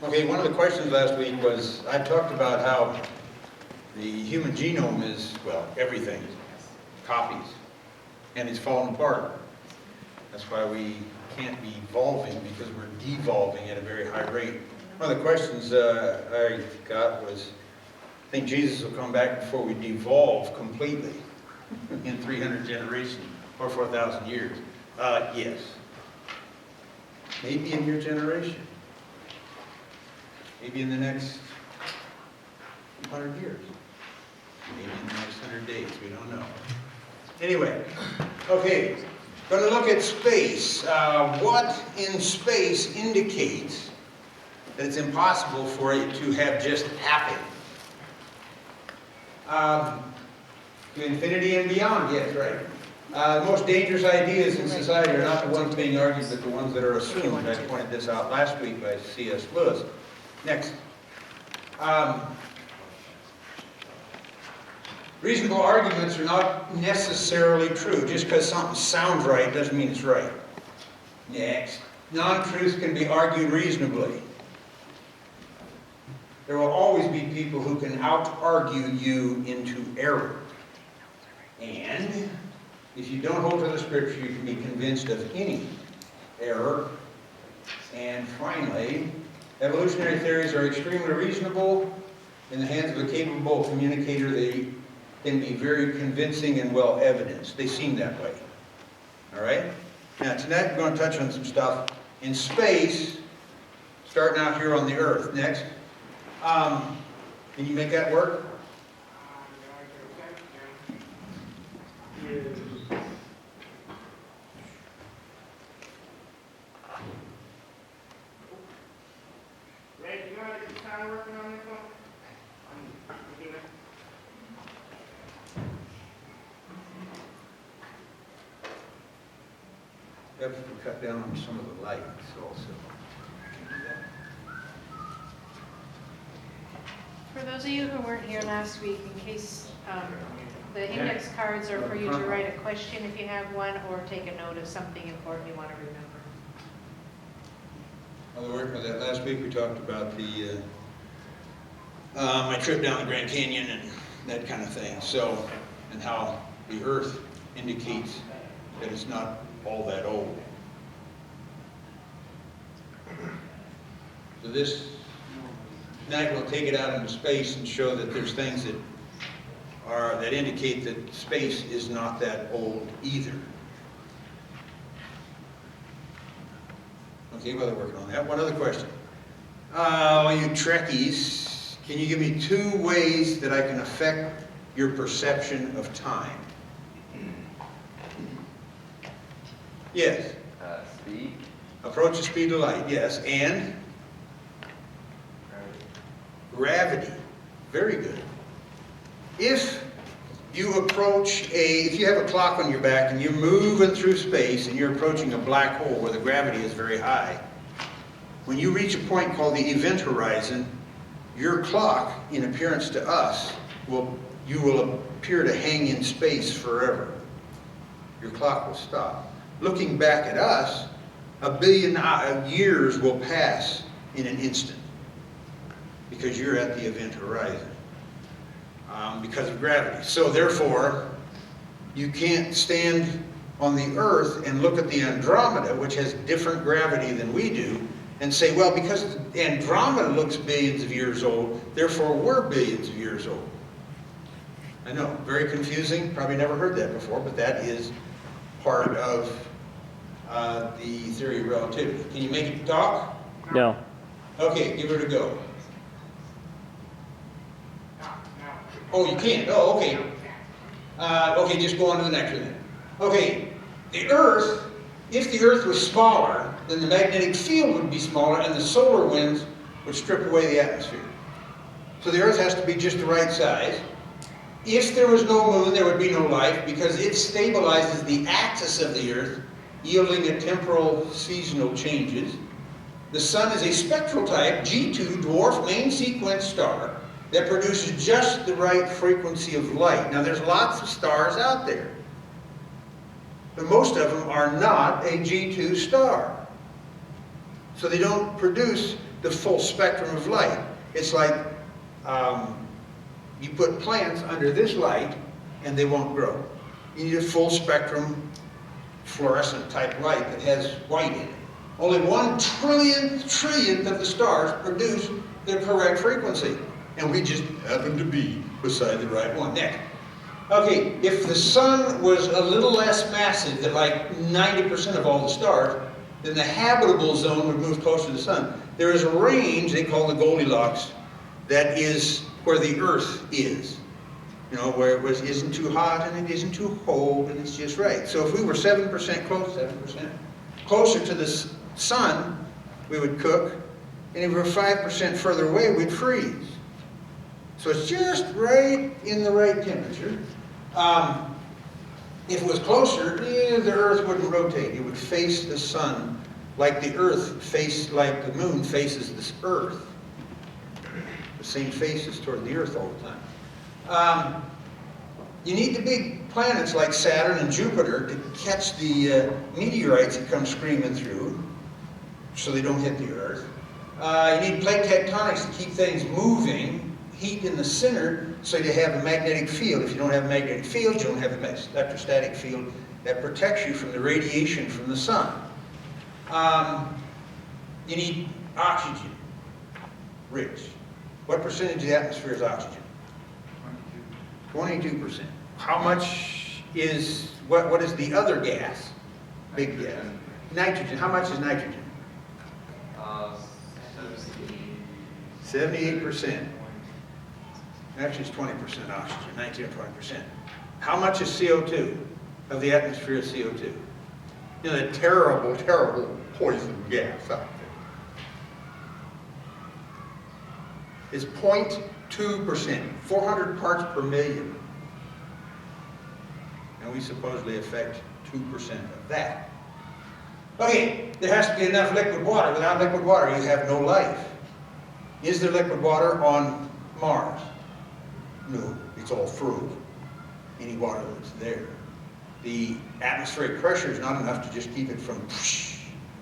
Okay, one of the questions last week was, I talked about how the human genome is, well, everything, copies, and it's falling apart. That's why we can't be evolving, because we're devolving at a very high rate. One of the questions I got was, I think Jesus will come back before we devolve completely in 300 generations or 4,000 years. Yes. Maybe in your generation. Maybe in the next 100 years. Maybe in the next 100 days. We don't know. Anyway, okay. Going to look at space. What in space indicates that it's impossible for it to have just happened? To infinity and beyond, yes, right. The most dangerous ideas in society are not the ones being argued, but the ones that are assumed. I pointed this out last week by C.S. Lewis. Next. Reasonable arguments are not necessarily true. Just because something sounds right doesn't mean it's right. Next. Non-truths can be argued reasonably. There will always be people who can out-argue you into error. And if you don't hold to the Scripture, you can be convinced of any error. And finally, evolutionary theories are extremely reasonable. In the hands of a capable communicator, they can be very convincing and well evidenced. They seem that way. All right? Now, tonight we're going to touch on some stuff in space, starting out here on the Earth. Next. Can you make that work? We have to cut down on some of the lights also. For those of you who weren't here last week, in case the index cards are for you to write a question if you have one, or take a note of something important you want to remember. Well, working with that last week, we talked about the my trip down the Grand Canyon and that kind of thing. So, and how the Earth indicates that it's not all that old. So this night we'll take it out into space and show that there's things that indicate that space is not that old either. Okay, well, they're working on that. One other question. All you Trekkies, can you give me 2 ways that I can affect your perception of time? Yes. Speed. Approach the speed of light, yes. And? Gravity. Very good. If you have a clock on your back and you're moving through space and you're approaching a black hole where the gravity is very high, when you reach a point called the event horizon, your clock, in appearance to us, you will appear to hang in space forever. Your clock will stop. Looking back at us, 1 billion years will pass in an instant because you're at the event horizon because of gravity. So therefore, you can't stand on the Earth and look at the Andromeda, which has different gravity than we do, and say, well, because Andromeda looks billions of years old, therefore we're billions of years old. I know, very confusing. Probably never heard that before, but that is part of the theory of relativity. Can you make it talk? No. Okay, give it a go. Oh, you can't? Oh, okay. Okay, just go on to the next one then. Okay, the Earth, if the Earth was smaller, then the magnetic field would be smaller and the solar winds would strip away the atmosphere. So the Earth has to be just the right size. If there was no moon, there would be no life because it stabilizes the axis of the Earth, yielding a temporal seasonal changes. The Sun is a spectral type, G2, dwarf main sequence star that produces just the right frequency of light. Now there's lots of stars out there, but most of them are not a G2 star. So they don't produce the full spectrum of light. It's like you put plants under this light and they won't grow. You need a full spectrum fluorescent type light that has white in it. Only 1/1,000,000,000,000 of the stars produce the correct frequency, and we just happen to be beside the right one. Next. Okay, if the sun was a little less massive than like 90% of all the stars, then the habitable zone would move closer to the sun. There is a range they call the Goldilocks that is where the Earth is. You know, where it isn't too hot and it isn't too cold and it's just right. So if we were 7% closer to the sun, we would cook. And if we were 5% further away, we'd freeze. So it's just right in the right temperature. If it was closer, the Earth wouldn't rotate. It would face the sun like the moon faces this Earth. The same faces toward the Earth all the time. You need the big planets like Saturn and Jupiter to catch the meteorites that come screaming through so they don't hit the Earth. You need plate tectonics to keep things moving, heat in the center, so you have a magnetic field. If you don't have a magnetic field, you don't have an electrostatic field that protects you from the radiation from the sun. You need oxygen, rich. What percentage of the atmosphere is oxygen? 22%. How much is, what is the other gas? Big gas. Nitrogen. How much is nitrogen? 78%. Actually, it's 20% oxygen, 19 or 20%. How much is CO2 of the atmosphere of CO2? You know, that terrible, terrible poison gas out there. It's 0.2%, 400 parts per million. And we supposedly affect 2% of that. Okay, there has to be enough liquid water. Without liquid water, you have no life. Is there liquid water on Mars? No, it's all frozen. Any water that's there. The atmospheric pressure is not enough to just keep it from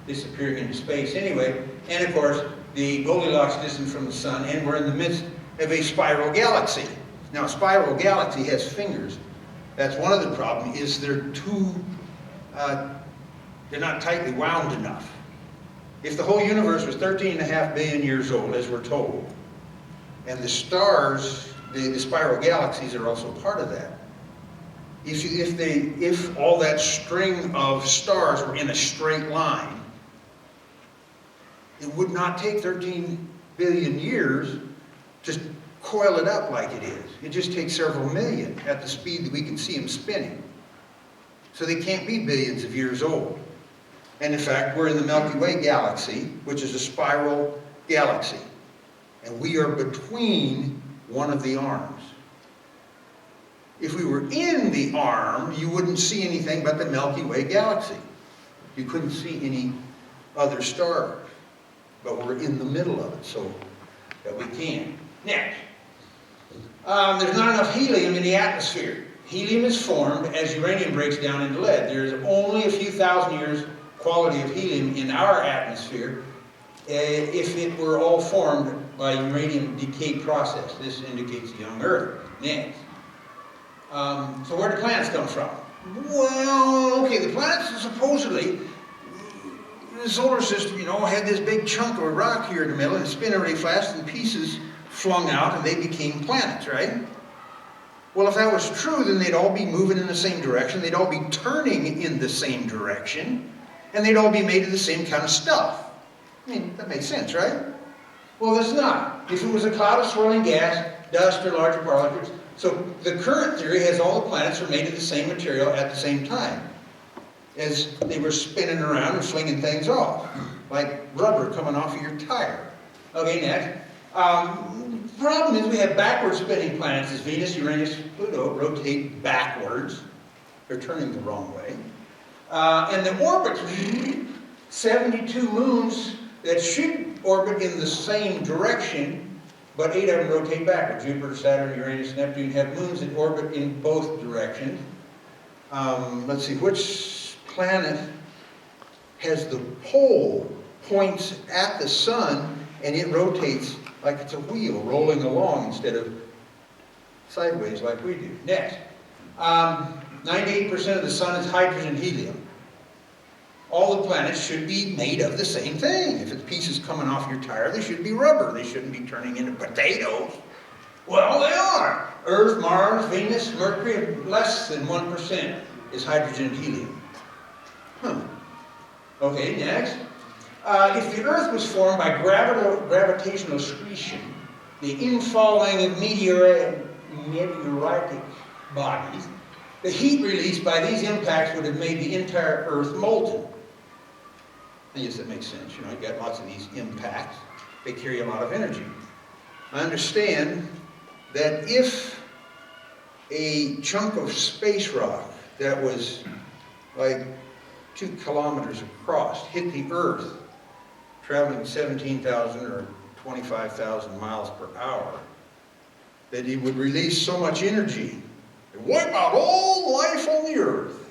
disappearing into space anyway. And of course, the Goldilocks distance from the sun, and we're in the midst of a spiral galaxy. Now, a spiral galaxy has fingers. That's one of the problems, is they're not tightly wound enough. If the whole universe was 13.5 billion years old, as we're told, and the stars, the spiral galaxies are also part of that. If all that string of stars were in a straight line, it would not take 13 billion years to coil it up like it is. It just takes several million at the speed that we can see them spinning. So they can't be billions of years old. And in fact, we're in the Milky Way galaxy, which is a spiral galaxy. And we are between one of the arms. If we were in the arm, you wouldn't see anything but the Milky Way galaxy. You couldn't see any other stars. But we're in the middle of it, so that we can. Next. There's not enough helium in the atmosphere. Helium is formed as uranium breaks down into lead. There's only a few thousand years quality of helium in our atmosphere if it were all formed by uranium decay process. This indicates young Earth. Next. So where do planets come from? Well, okay, the planets supposedly, the solar system, you know, had this big chunk of a rock here in the middle and it's spinning really fast and pieces flung out and they became planets, right? Well, if that was true, then they'd all be moving in the same direction, they'd all be turning in the same direction, and they'd all be made of the same kind of stuff. I mean, that makes sense, right? Well, it's not. If it was a cloud of swirling gas, dust, or larger particles, so the current theory has all the planets are made of the same material at the same time, as they were spinning around and flinging things off, like rubber coming off of your tire. Okay, next. The problem is we have backward spinning planets as Venus, Uranus, Pluto rotate backwards. They're turning the wrong way. And the orbits, 72 moons that should orbit in the same direction, but 8 of them rotate backwards. Jupiter, Saturn, Uranus, Neptune have moons that orbit in both directions. Let's see, which planet has the pole points at the sun and it rotates like it's a wheel rolling along instead of sideways like we do. Next, 98% of the sun is hydrogen helium. All the planets should be made of the same thing. If it's pieces coming off your tire, they should be rubber. They shouldn't be turning into potatoes. Well, they are. Earth, Mars, Venus, Mercury, less than 1% is hydrogen and helium. Okay, next. If the Earth was formed by gravitational accretion, the infalling of meteoritic bodies, the heat released by these impacts would have made the entire Earth molten. I guess that makes sense. You know, you've got lots of these impacts. They carry a lot of energy. I understand that if a chunk of space rock that was like 2 kilometers across hit the Earth, traveling 17,000 or 25,000 miles per hour, that it would release so much energy and wipe out all life on the Earth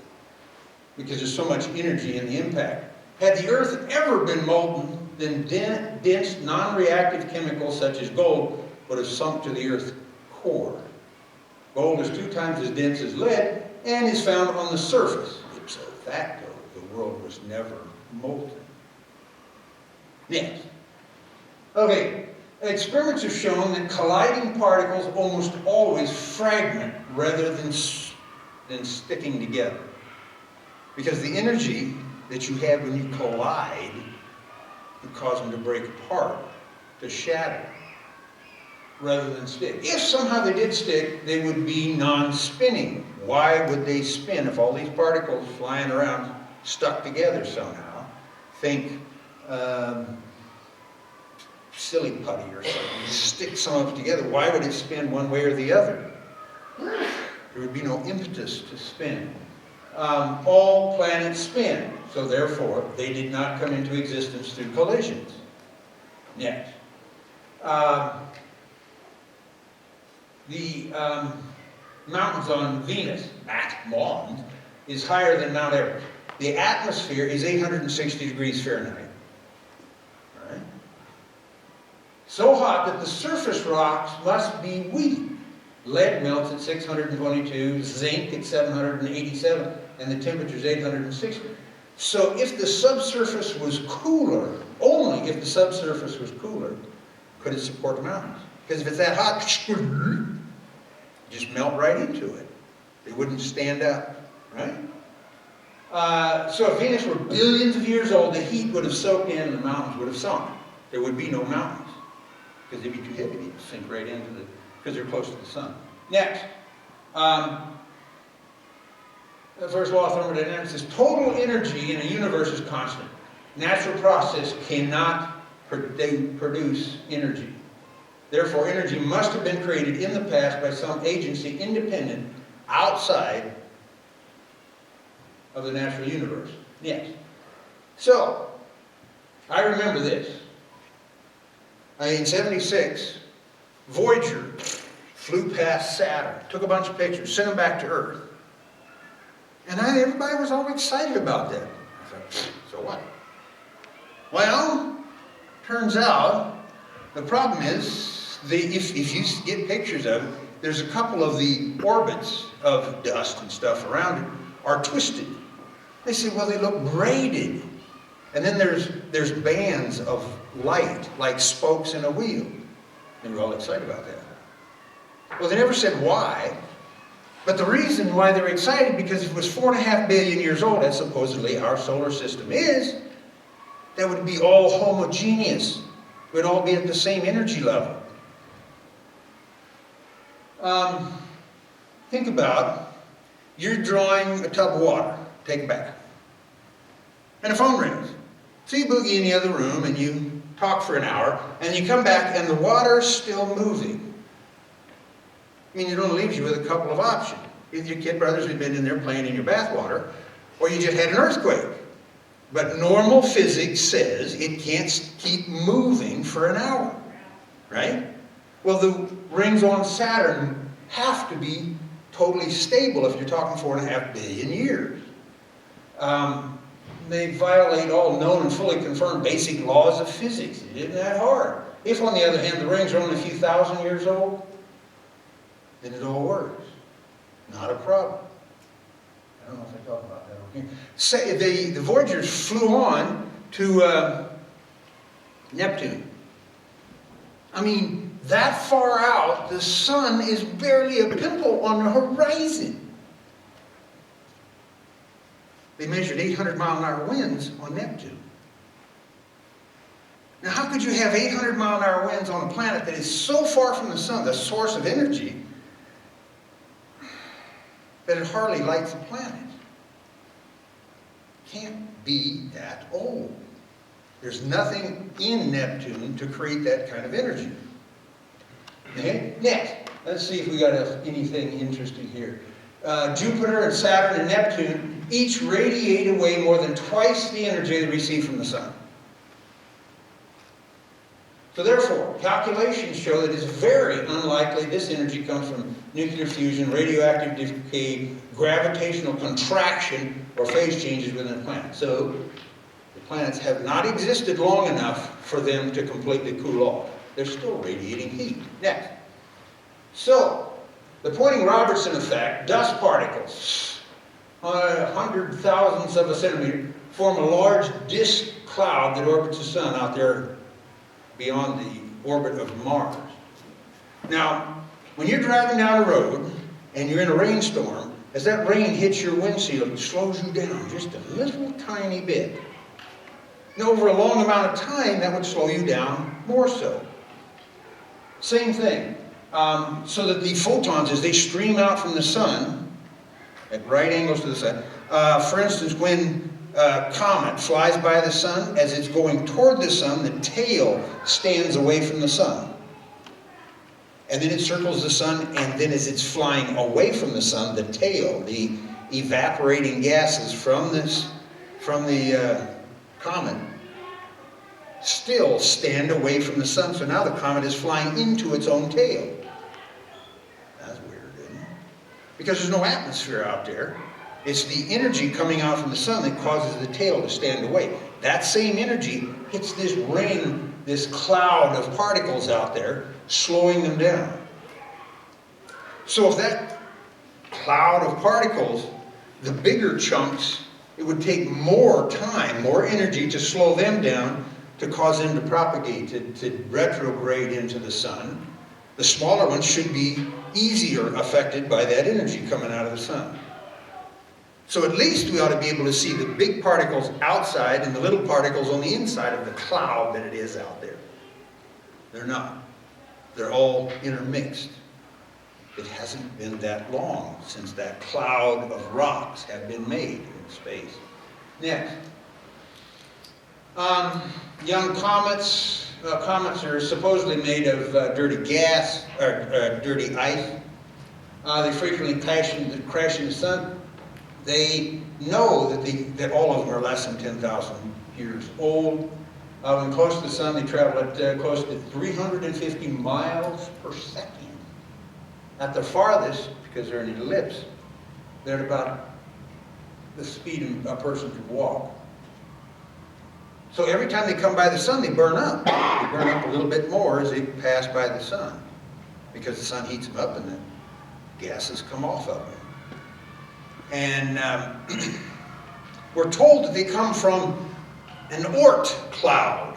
because there's so much energy in the impact. Had the Earth ever been molten, then dense, non-reactive chemicals such as gold would have sunk to the Earth's core. Gold is 2 times as dense as lead and is found on the surface. Ipso facto, the world was never molten. Next. Okay, experiments have shown that colliding particles almost always fragment rather than sticking together. Because the energy that you have when you collide would cause them to break apart, to shatter, rather than stick. If somehow they did stick, they would be non-spinning. Why would they spin if all these particles flying around stuck together somehow? Think silly putty or something. You stick some of it together. Why would it spin one way or the other? There would be no impetus to spin. All planets spin, so therefore they did not come into existence through collisions. Next. The mountains on Venus, Mons, is higher than Mount Everest. The atmosphere is 860 degrees Fahrenheit. All right? So hot that the surface rocks must be weak. Lead melts at 622, zinc at 787, and the temperature is 860. So if the subsurface was cooler, only if the subsurface was cooler, could it support the mountains. Because if it's that hot, just melt right into it. They wouldn't stand up, right? So if Venus were billions of years old, the heat would have soaked in and the mountains would have sunk. There would be no mountains because they'd be too heavy. They'd sink right into the, because they're close to the sun. Next, the first law of thermodynamics says total energy in a universe is constant. Natural process cannot produce energy. Therefore, energy must have been created in the past by some agency independent, outside of the natural universe. Yes. So, I remember this. In '76, Voyager flew past Saturn, took a bunch of pictures, sent them back to Earth. And everybody was all excited about that. I thought, so what? Well, turns out, the problem is, if you get pictures of it, there's a couple of the orbits of dust and stuff around it are twisted. They say, well, they look braided. And then there's bands of light, like spokes in a wheel. They were all excited about that. Well, they never said why. But the reason why they're excited, because if it was 4.5 billion years old, as supposedly our solar system is, that would be all homogeneous. It would all be at the same energy level. Think about, you're drawing a tub of water, take a bath, and a phone rings. So you boogie in the other room and you talk for an hour, and you come back and the water's still moving. I mean, it only leaves you with a couple of options. Either your kid brothers have been in there playing in your bath water, or you just had an earthquake. But normal physics says it can't keep moving for an hour, right? Well, the rings on Saturn have to be totally stable if you're talking 4.5 billion years. they violate all known and fully confirmed basic laws of physics. It isn't that hard. If, on the other hand, the rings are only a few thousand years old, then it all works. Not a problem. I don't know if I talked about that over here. Say, the Voyagers flew on to Neptune. I mean, that far out, the sun is barely a pimple on the horizon. They measured 800-mile-an-hour winds on Neptune. Now, how could you have 800-mile-an-hour winds on a planet that is so far from the sun, the source of energy, that it hardly lights the planet? Can't be that old. There's nothing in Neptune to create that kind of energy. Okay? Next, let's see if we got anything interesting here. Jupiter and Saturn and Neptune each radiate away more than twice the energy they receive from the sun. So therefore, calculations show that it's very unlikely this energy comes from nuclear fusion, radioactive decay, gravitational contraction, or phase changes within the planet. So the planets have not existed long enough for them to completely cool off. They're still radiating heat. Next. So, the Poynting-Robertson effect, dust particles, 100,000ths of a centimeter, form a large disk cloud that orbits the sun out there beyond the orbit of Mars. Now, when you're driving down the road and you're in a rainstorm, as that rain hits your windshield, it slows you down just a little tiny bit. Now, over a long amount of time, that would slow you down more so. Same thing. So that the photons, as they stream out from the sun, at right angles to the sun, for instance, when a comet flies by the sun, as it's going toward the sun, the tail stands away from the sun. And then it circles the sun, and then as it's flying away from the sun, the tail, the evaporating gases from the comet, still stand away from the sun. So now the comet is flying into its own tail. That's weird, isn't it? Because there's no atmosphere out there. It's the energy coming out from the sun that causes the tail to stand away. That same energy hits this ring, this cloud of particles out there, slowing them down. So if that cloud of particles, the bigger chunks, it would take more time, more energy to slow them down, to cause them to propagate, to retrograde into the sun. The smaller ones should be easier affected by that energy coming out of the sun. So at least we ought to be able to see the big particles outside and the little particles on the inside of the cloud that it is out there. They're not. They're all intermixed. It hasn't been that long since that cloud of rocks have been made in space. Next. Young comets. Comets are supposedly made of dirty gas, or dirty ice. They frequently crash in the sun. They know that all of them are less than 10,000 years old. When close to the sun, they travel at close to 350 miles per second. At the farthest, because they're in an ellipse, they're at about the speed a person could walk. So every time they come by the sun, they burn up. They burn up a little bit more as they pass by the sun, because the sun heats them up and the gases come off of them. And we're told that they come from an Oort cloud.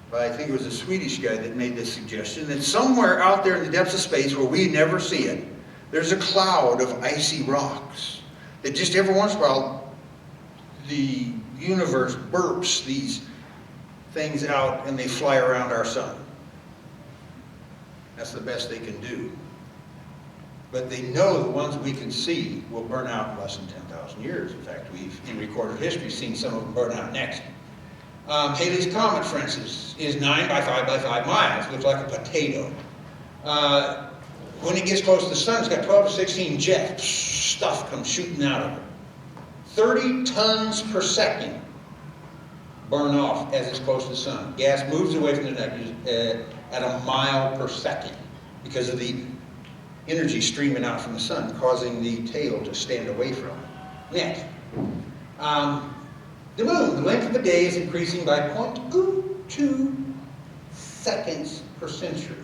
But I think it was a Swedish guy that made this suggestion, that somewhere out there in the depths of space where we never see it, there's a cloud of icy rocks that just every once in a while the universe burps these things out and they fly around our sun. That's the best they can do. But they know the ones we can see will burn out in less than 10,000 years. In fact, we've, in recorded history, seen some of them burn out next. Halley's Comet, for instance, is 9 by 5 by 5 miles. Looks like a potato. When it gets close to the sun, it's got 12 to 16 jets. Stuff comes shooting out of it. 30 tons per second burn off as it's close to the sun. Gas moves away from the nucleus at a mile per second because of the energy streaming out from the sun, causing the tail to stand away from it. Next. The moon, the length of a day is increasing by 0.02 seconds per century.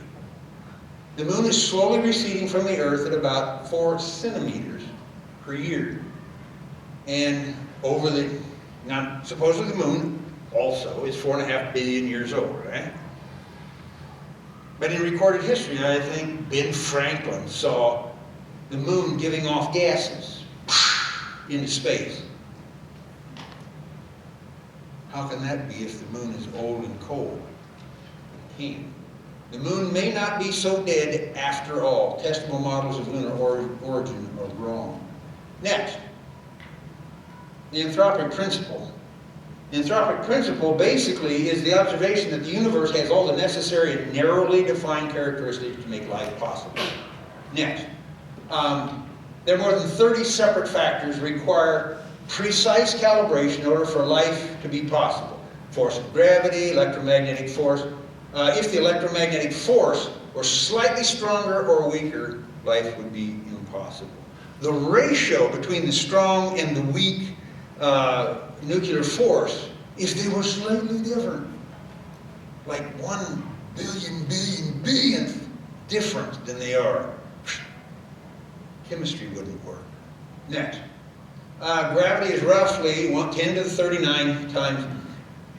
The moon is slowly receding from the Earth at about 4 centimeters per year. And now supposedly the moon also is 4.5 billion years old, right? But in recorded history, I think Ben Franklin saw the moon giving off gases into space. How can that be if the moon is old and cold? It can't. The moon may not be so dead after all. Testable models of lunar origin are wrong. Next, the anthropic principle. The anthropic principle basically is the observation that the universe has all the necessary and narrowly defined characteristics to make life possible. Next, there are more than 30 separate factors require precise calibration in order for life to be possible. Force of gravity, electromagnetic force. If the electromagnetic force were slightly stronger or weaker, life would be impossible. The ratio between the strong and the weak nuclear force, if they were slightly different, like 1 billionth different than they are, chemistry wouldn't work. Next, gravity is roughly 10 to the 39 times.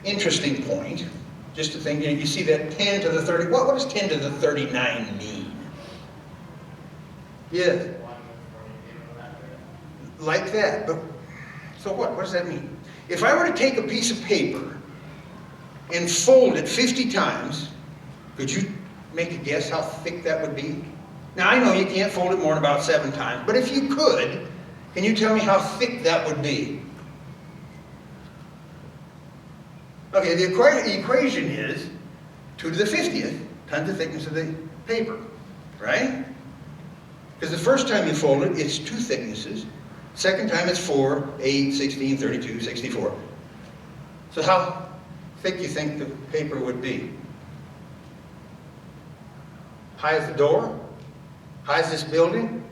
Interesting point. Just to think, you see that 10 to the 30, what does 10 to the 39 mean? Yeah. Like that, but so what? What does that mean? If I were to take a piece of paper and fold it 50 times, could you make a guess how thick that would be? Now I know you can't fold it more than about 7 times, but if you could, can you tell me how thick that would be? Okay, the equation is 2 to the 50th times the thickness of the paper, right? Because the first time you fold it, it's 2 thicknesses. Second time it's 4, 8, 16, 32, 64. So how thick do you think the paper would be? High as the door? High as this building?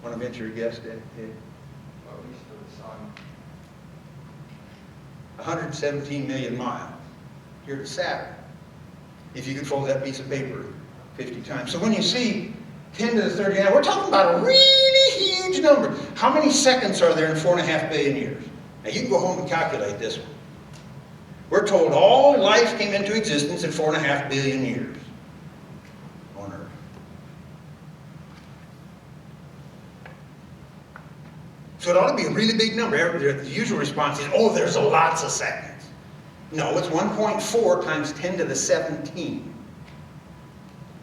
Want to venture a guess, Dad? Yeah. 117 million miles here to Saturn, if you could fold that piece of paper 50 times. So when you see 10 to the 39, we're talking about a really huge number. How many seconds are there in 4.5 billion years? Now you can go home and calculate this one. We're told all life came into existence in 4.5 billion years on Earth. So it ought to be a really big number. The usual response is, oh, there's lots of seconds. No, it's 1.4 times 10 to the 17.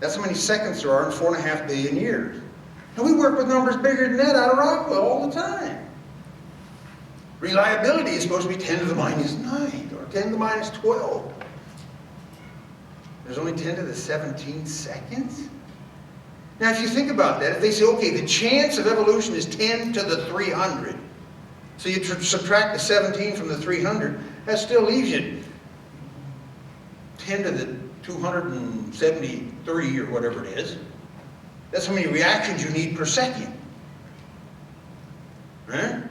That's how many seconds there are in 4.5 billion years. And we work with numbers bigger than that out of Rockwell all the time. Reliability is supposed to be 10 to the minus 9 or 10 to the minus 12. There's only 10 to the 17 seconds? Now, if you think about that, if they say, okay, the chance of evolution is 10 to the 300, so you subtract the 17 from the 300, that still leaves you 10 to the 273 or whatever it is. That's how many reactions you need per second. Right?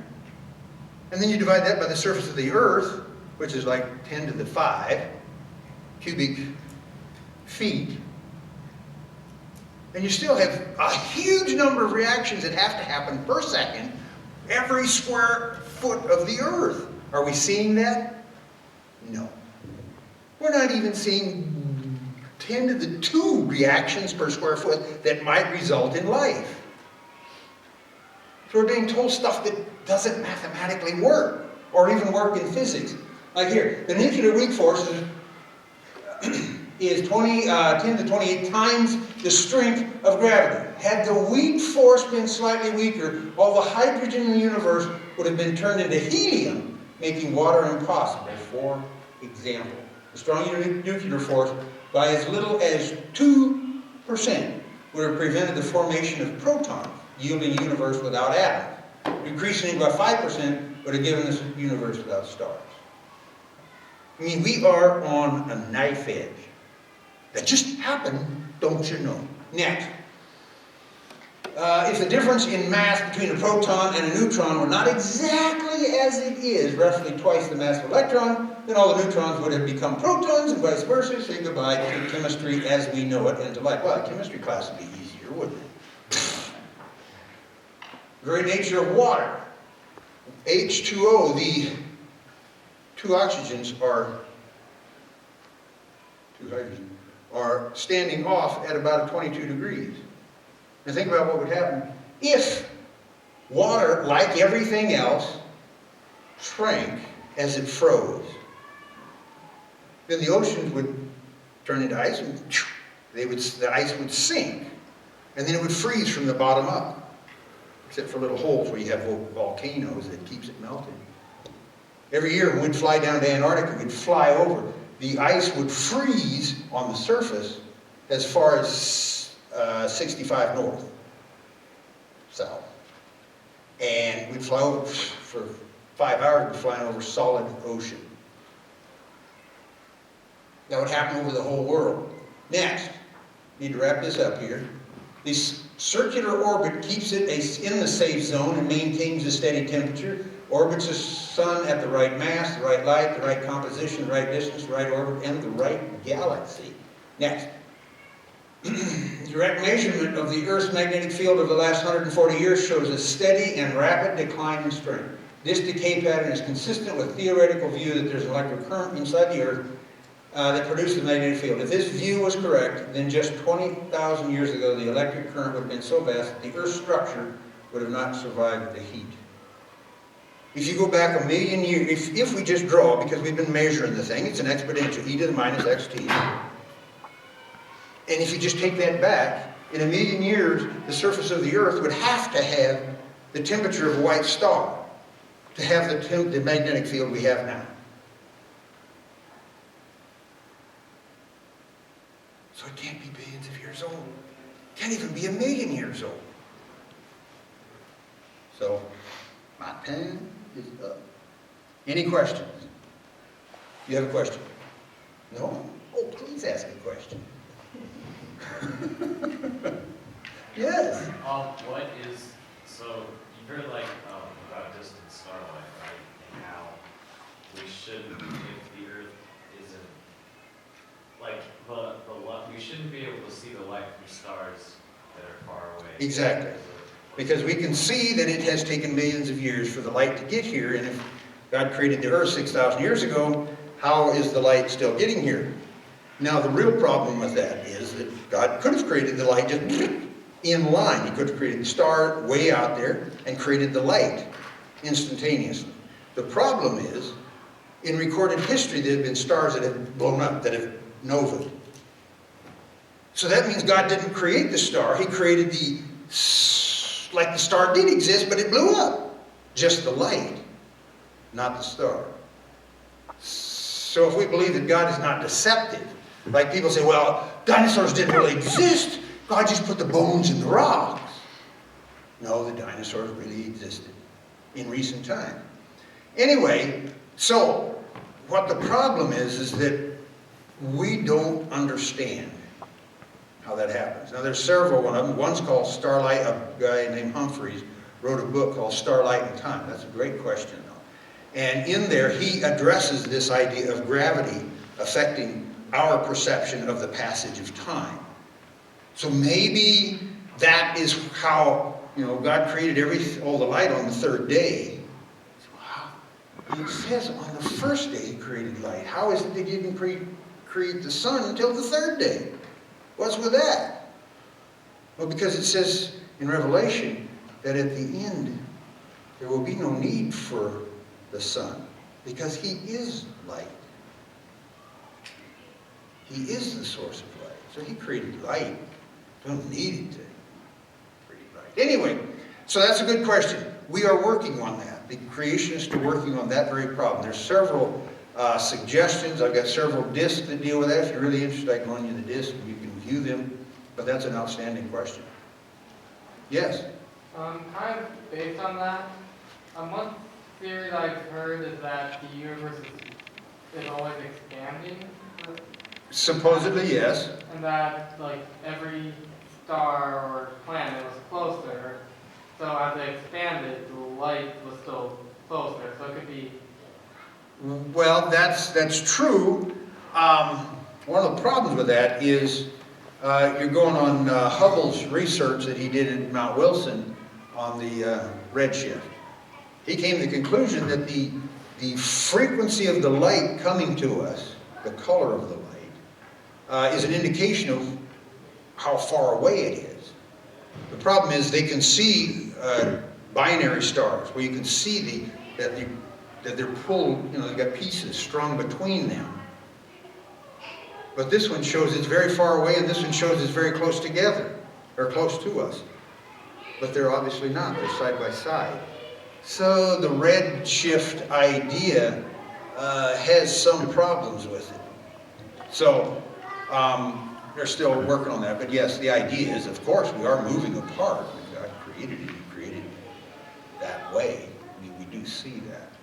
And then you divide that by the surface of the Earth, which is like 10 to the 5 cubic feet. And you still have a huge number of reactions that have to happen per second every square foot of the Earth. Are we seeing that? No. We're not even seeing 10 to the 2 reactions per square foot that might result in life. So we're being told stuff that doesn't mathematically work, or even work in physics. Like here, the nuclear weak force is 10 to 28 times the strength of gravity. Had the weak force been slightly weaker, all the hydrogen in the universe would have been turned into helium, making water impossible. For example, the strong nuclear force, by as little as 2%, would have prevented the formation of protons, yielding a universe without atoms. Increasing by 5% would have given us a universe without stars. I mean, we are on a knife edge. That just happened, don't you know? Next. if the difference in mass between a proton and a neutron were not exactly as it is, roughly twice the mass of an electron, then all the neutrons would have become protons and vice versa. Say goodbye to chemistry as we know it and to life. Well, the chemistry class would be easier, wouldn't it? The very nature of water. H2O, the two oxygens are, two hydrogens, are standing off at about 22 degrees. Now think about what would happen if water, like everything else, shrank as it froze. Then the oceans would turn into ice and the ice would sink. And then it would freeze from the bottom up. Except for little holes where you have volcanoes that keeps it melting. Every year when we'd fly down to Antarctica, we'd fly over. The ice would freeze on the surface as far as 65 north, south. And we'd fly over for 5 hours, we'd fly over solid ocean. That would happen over the whole world. Next, need to wrap this up here. This circular orbit keeps it in the safe zone and maintains a steady temperature. Orbits the sun at the right mass, the right light, the right composition, the right distance, the right orbit, and the right galaxy. Next. Direct measurement of the Earth's magnetic field over the last 140 years shows a steady and rapid decline in strength. This decay pattern is consistent with theoretical view that there's an electric current inside the Earth that produces the magnetic field. If this view was correct, then just 20,000 years ago, the electric current would have been so vast that the Earth's structure would have not survived the heat. If you go back a million years, if we just draw, because we've been measuring the thing, it's an exponential, e to the minus xt. And if you just take that back, in a million years, the surface of the Earth would have to have the temperature of a white star to have the magnetic field we have now. So it can't be billions of years old. It can't even be a million years old. So, my time is up. Any questions? You have a question? No? Oh, please ask a question. Yes. What is, so you've heard like about distant starlight, right? And how we shouldn't, if the Earth isn't, like we shouldn't be able to see the light from stars that are far away. Exactly. Because we can see that it has taken millions of years for the light to get here, and if God created the Earth 6,000 years ago, how is the light still getting here? Now, the real problem with that is that God could have created the light just in line. He could have created the star way out there and created the light instantaneously. The problem is, in recorded history, there have been stars that have blown up, that have novaed. So that means God didn't create the star. He created like the star did exist, but it blew up. Just the light, not the star. So if we believe that God is not deceptive, like people say, well, dinosaurs didn't really exist. God just put the bones in the rocks. No, the dinosaurs really existed in recent time. Anyway, so what the problem is that we don't understand how that happens. Now, there's several of them. One's called Starlight. A guy named Humphreys wrote a book called Starlight and Time. That's a great question, though. And in there, he addresses this idea of gravity affecting our perception of the passage of time. So maybe that is how, God created all the light on the third day. Wow. It says on the first day he created light. How is it that he didn't create the sun until the third day? What's with that? Well, because it says in Revelation that at the end there will be no need for the sun because he is light. He is the source of light. So he created light. Don't need it to create light. Anyway, so that's a good question. We are working on that. The creationists are working on that very problem. There's several suggestions. I've got several discs that deal with that. If you're really interested, I can loan you the disc and you can view them. But that's an outstanding question. Yes? Kind of based on that, one theory that I've heard is that the universe is always expanding. Supposedly, yes. And that, like, every star or planet was closer. So as they expanded, the light was still closer. So it could be. Well, that's true. One of the problems with that is you're going on Hubble's research that he did at Mount Wilson on the redshift. He came to the conclusion that the frequency of the light coming to us, the color of the light, is an indication of how far away it is. The problem is they can see binary stars where you can see that they're pulled, they've got pieces strung between them. But this one shows it's very far away, and this one shows it's very close together, or close to us. But they're obviously not, they're side by side. So the redshift idea has some problems with it. So they're still working on that, but yes, the idea is, of course, we are moving apart. God created it, He created it that way. We do see that.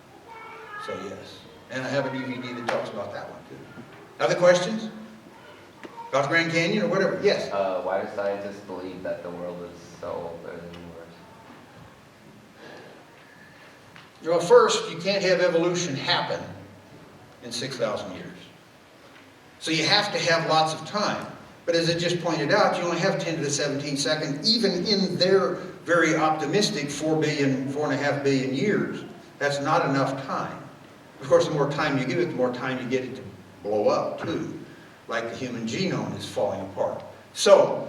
So yes, and I have a DVD that talks about that one too. Other questions? About the Grand Canyon or whatever? Yes? Why do scientists believe that the world is so older than the universe? Well, first, you can't have evolution happen in 6,000 years. So you have to have lots of time. But as I just pointed out, you only have 10 to the 17th second, even in their very optimistic 4.5 billion years. That's not enough time. Of course, the more time you give it, the more time you get it to blow up, too. Like the human genome is falling apart. So,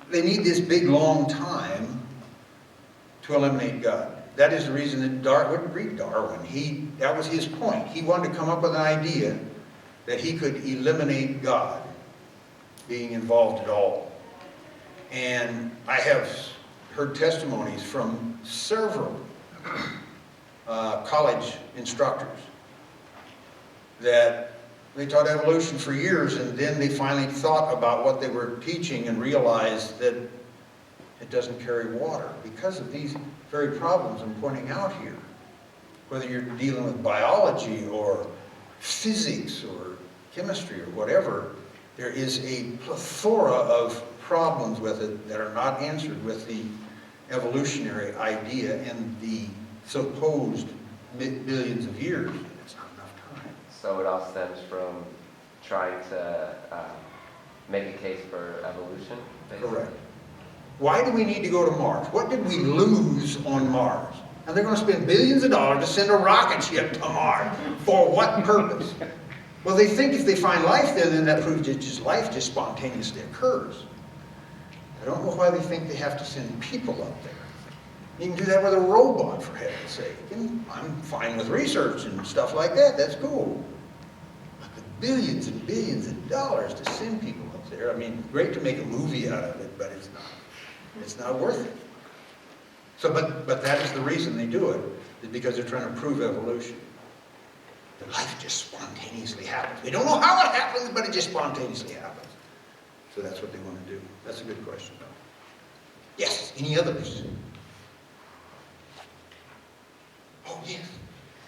they need this big, long time to eliminate God. That is the reason that Darwin, that was his point. He wanted to come up with an idea that he could eliminate God being involved at all. And I have heard testimonies from several college instructors that they taught evolution for years, and then they finally thought about what they were teaching and realized that it doesn't carry water because of these very problems I'm pointing out here. Whether you're dealing with biology or physics or chemistry or whatever, there is a plethora of problems with it that are not answered with the evolutionary idea and the supposed billions of years. It's not enough time. So it all stems from trying to make a case for evolution, basically? Correct. Why do we need to go to Mars? What did we lose on Mars? And they're going to spend billions of dollars to send a rocket ship to Mars. For what purpose? Well, they think if they find life there, then that proves that just life just spontaneously occurs. I don't know why they think they have to send people up there. You can do that with a robot, for heaven's sake. And I'm fine with research and stuff like that. That's cool. But the billions and billions of dollars to send people up there, I mean, great to make a movie out of it, but it's not. It's not worth it. So, but that is the reason they do it, is because they're trying to prove evolution. That life just spontaneously happens. We don't know how it happens, but it just spontaneously happens. So that's what they want to do. That's a good question, though. Yes, any others? Oh, yes.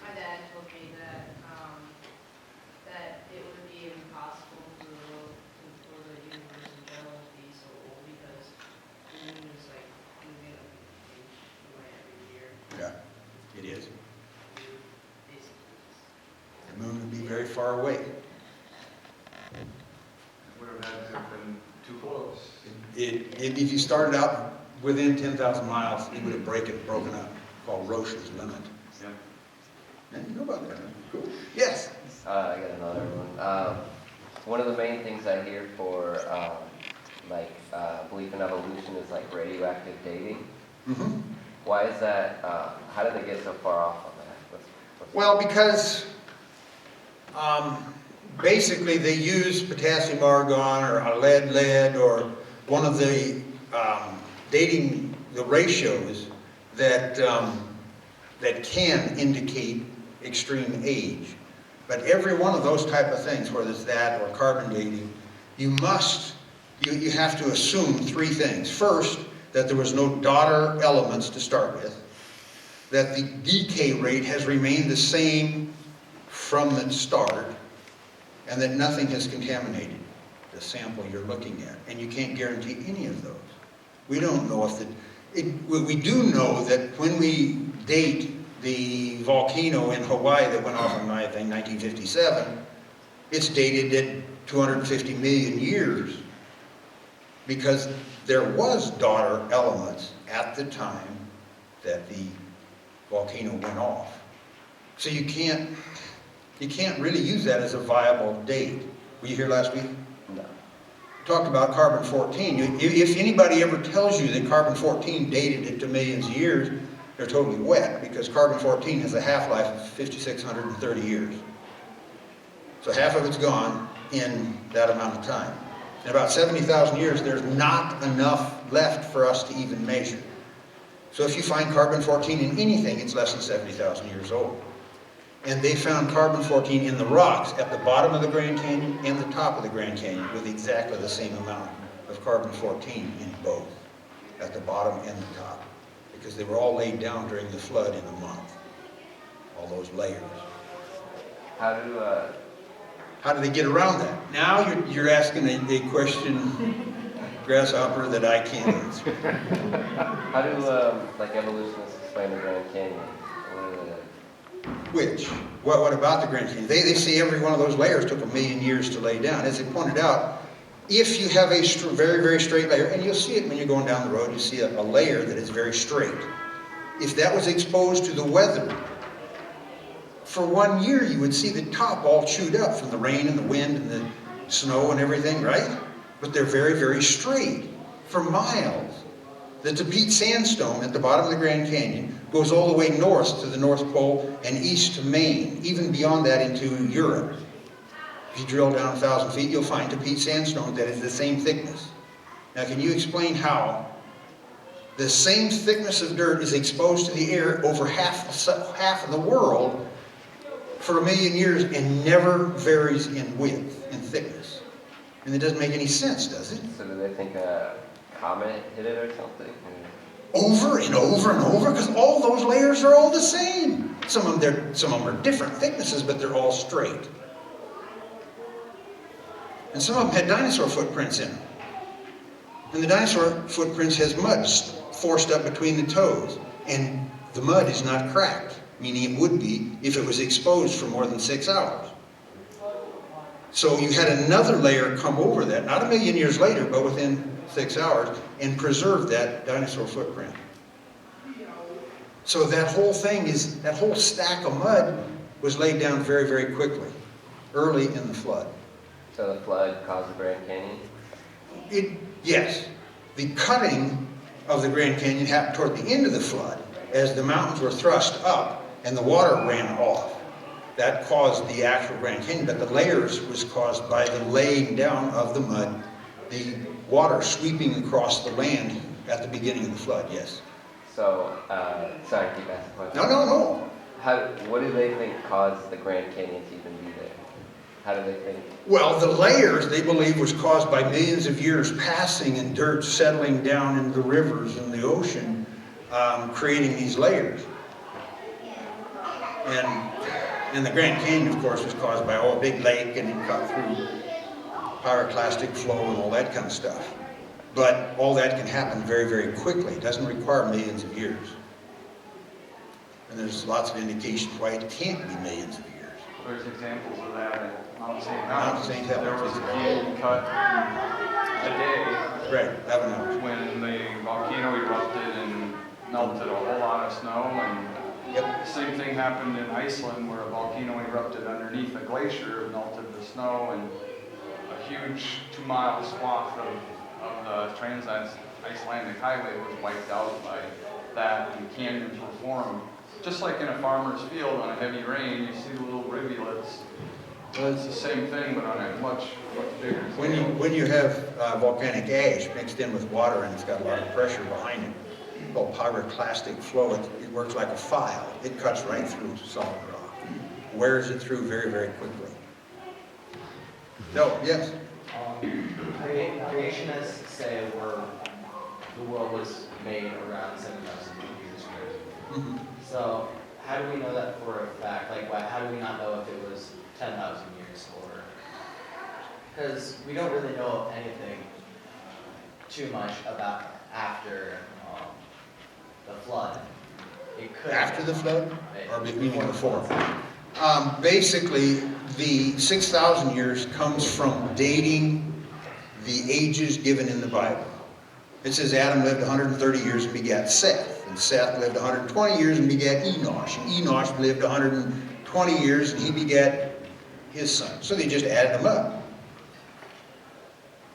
My dad told me that that it would be impossible for the universe in general to be so old because the moon is like moving up every year. Yeah, it is. Basically, The moon would be very far away. Would have had to have been too close. If you started out within 10,000 miles, it would have broken up, called Roche's limit. Yeah. And you know about that, huh? Cool. Yes. I got another one. One of the main things I hear for belief in evolution is like radioactive dating. Mm-hmm. Why is that? How did they get so far off on that? Well, because basically they use potassium argon or a lead or one of the dating the ratios that that can indicate extreme age. But every one of those type of things, whether it's that or carbon dating, you have to assume three things. First, that there was no daughter elements to start with, that the decay rate has remained the same from the start, and that nothing has contaminated. the sample you're looking at, and you can't guarantee any of those. We don't know if we do know that when we date the volcano in Hawaii that went off in, I think, 1957, it's dated at 250 million years because there was daughter elements at the time that the volcano went off. So you can't really use that as a viable date. Were you here last week? No. Talked about carbon-14. If anybody ever tells you that carbon-14 dated it to millions of years, they're totally wet, because carbon-14 has a half-life of 5,630 years. So half of it's gone in that amount of time. In about 70,000 years, there's not enough left for us to even measure. So if you find carbon-14 in anything, it's less than 70,000 years old. And they found carbon-14 in the rocks at the bottom of the Grand Canyon and the top of the Grand Canyon with exactly the same amount of carbon-14 in both, at the bottom and the top, because they were all laid down during the flood in a month, all those layers. How How do they get around that? Now you're asking a question, Grasshopper, that I can't answer. How do like evolutionists explain the Grand Canyon? What are the... Which? What about the Grand Canyon? They see every one of those layers took 1 million years to lay down. As they pointed out, if you have a very, very straight layer, and you'll see it when you're going down the road, you see a layer that is very straight. If that was exposed to the weather, for 1 year you would see the top all chewed up from the rain and the wind and the snow and everything, right? But they're very, very straight for miles. The Tepete sandstone at the bottom of the Grand Canyon goes all the way north to the North Pole and east to Maine, even beyond that into Europe. If you drill down 1,000 feet, you'll find Tepete sandstone that is the same thickness. Now, can you explain how the same thickness of dirt is exposed to the air over half of the world for 1 million years and never varies in width and thickness? And it doesn't make any sense, does it? So do they think a comet hit it or something? Over and over and over, because all those layers are all the same. Some of them are different thicknesses, but they're all straight. And some of them had dinosaur footprints in them. And the dinosaur footprints has mud forced up between the toes. And the mud is not cracked, meaning it would be if it was exposed for more than 6 hours. So you had another layer come over that, not 1 million years later, but within 6 hours, and preserve that dinosaur footprint. So that whole thing that whole stack of mud was laid down very, very quickly, early in the flood. So the flood caused the Grand Canyon? Yes. The cutting of the Grand Canyon happened toward the end of the flood, as the mountains were thrust up and the water ran off. That caused the actual Grand Canyon, but the layers was caused by the laying down of the mud, the water sweeping across the land at the beginning of the flood, yes. So, sorry, keep asking questions. No. What do they think caused the Grand Canyon to even be there? How do they think? Well, the layers, they believe, was caused by millions of years passing and dirt settling down into the rivers and the ocean, creating these layers. And the Grand Canyon, of course, was caused by a big lake, and it cut through pyroclastic flow and all that kind of stuff. But all that can happen very, very quickly. It doesn't require millions of years. And there's lots of indications why it can't be millions of years. There's examples of that at Mount St. Mount St. Helens. There was a canyon cut a day Right, 11 hours. when the volcano erupted and melted a whole lot of snow. And Yep. the same thing happened in Iceland, where a volcano erupted underneath a glacier, melted the snow, and a huge 2-mile swath of the trans-Icelandic highway was wiped out by that, and canyons were formed. Just like in a farmer's field on a heavy rain, you see the little rivulets. Well, it's the same thing, but on a much bigger scale. When you have volcanic ash mixed in with water and it's got a lot of pressure behind it, called pyroclastic flow, it works like a file. It cuts right through solid rock, wears it through very, very quickly. No, yes? Creationists say the world was made around 7,000 years ago. Mm-hmm. So how do we know that for a fact? Like, how do we not know if it was 10,000 years or? Because we don't really know anything too much about after the flood. It could After the flood, or before before? Basically, the 6,000 years comes from dating the ages given in the Bible. It says Adam lived 130 years and begat Seth, and Seth lived 120 years and begat Enosh, and Enosh lived 120 years and he begat his son. So they just added them up.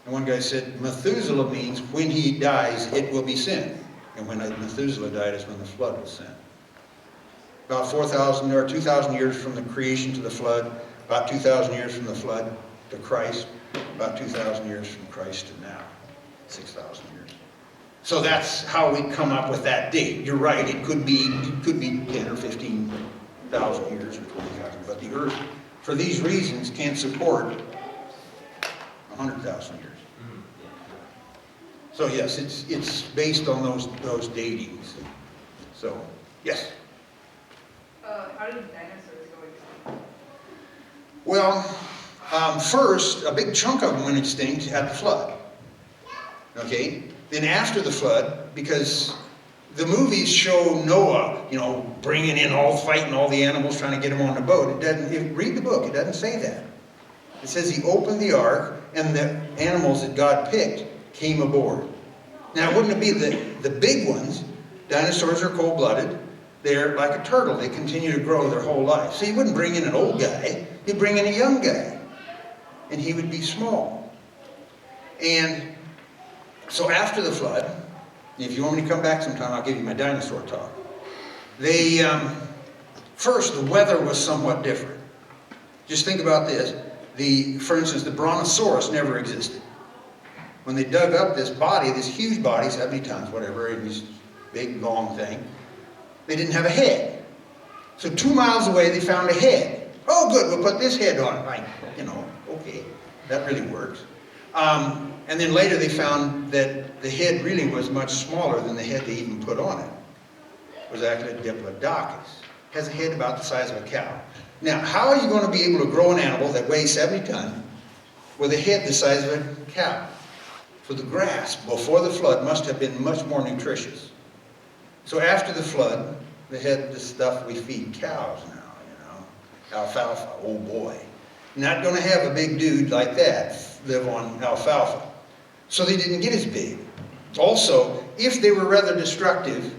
And one guy said, Methuselah means when he dies, it will be sin. And when Methuselah died is when the flood was sent. About 4,000 or 2,000 years from the creation to the flood, about 2,000 years from the flood to Christ, about 2,000 years from Christ to now, 6,000 years. So that's how we come up with that date. You're right, it could be 10 or 15,000 years or 20,000, but the earth, for these reasons, can't support 100,000 years. So yes, it's based on those datings. So, yes? How did dinosaurs go extinct? Well, first, a big chunk of them went extinct at the flood. Okay? Then after the flood, because the movies show Noah, bringing in fighting all the animals, trying to get them on the boat. Read the book, it doesn't say that. It says he opened the ark and the animals that God picked came aboard. Now, wouldn't it be the big ones? Dinosaurs are cold-blooded. They're like a turtle. They continue to grow their whole life. So you wouldn't bring in an old guy. You'd bring in a young guy. And he would be small. And so after the flood, if you want me to come back sometime, I'll give you my dinosaur talk. First, the weather was somewhat different. Just think about this. For instance, the brontosaurus never existed. When they dug up this body, this huge body, 70 tons, whatever, and this big, long thing, they didn't have a head. So 2 miles away, they found a head. Oh, good, we'll put this head on it. Okay, that really works. And then later they found that the head really was much smaller than the head they even put on it. It was actually a diplodocus. It has a head about the size of a cow. Now, how are you going to be able to grow an animal that weighs 70 tons with a head the size of a cow? So the grass before the flood must have been much more nutritious. So after the flood, they had the stuff we feed cows now, alfalfa, oh boy. Not going to have a big dude like that live on alfalfa. So they didn't get as big. Also, if they were rather destructive,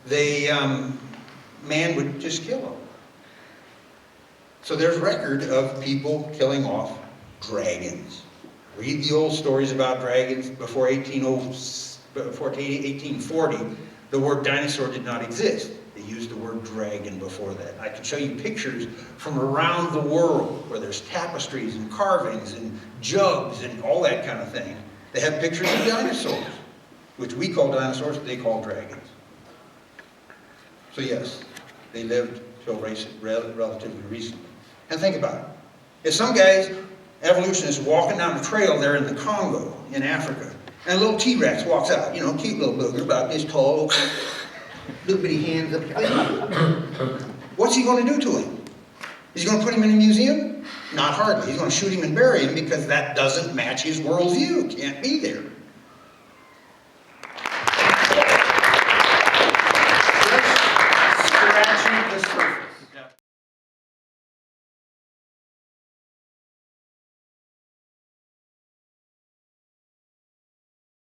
man would just kill them. So there's record of people killing off dragons. Read the old stories about dragons before 1840. The word dinosaur did not exist. They used the word dragon before that. I can show you pictures from around the world where there's tapestries and carvings and jugs and all that kind of thing. They have pictures of dinosaurs, which we call dinosaurs, but they call dragons. So yes, they lived till relatively recently. And think about it. If some guys, evolutionists, walking down the trail there in the Congo, in Africa, and a little T-Rex walks out, cute little booger, about this tall, little bitty hands up there. What's he going to do to him? Is he going to put him in a museum? Not hardly. He's going to shoot him and bury him because that doesn't match his worldview. Can't be there.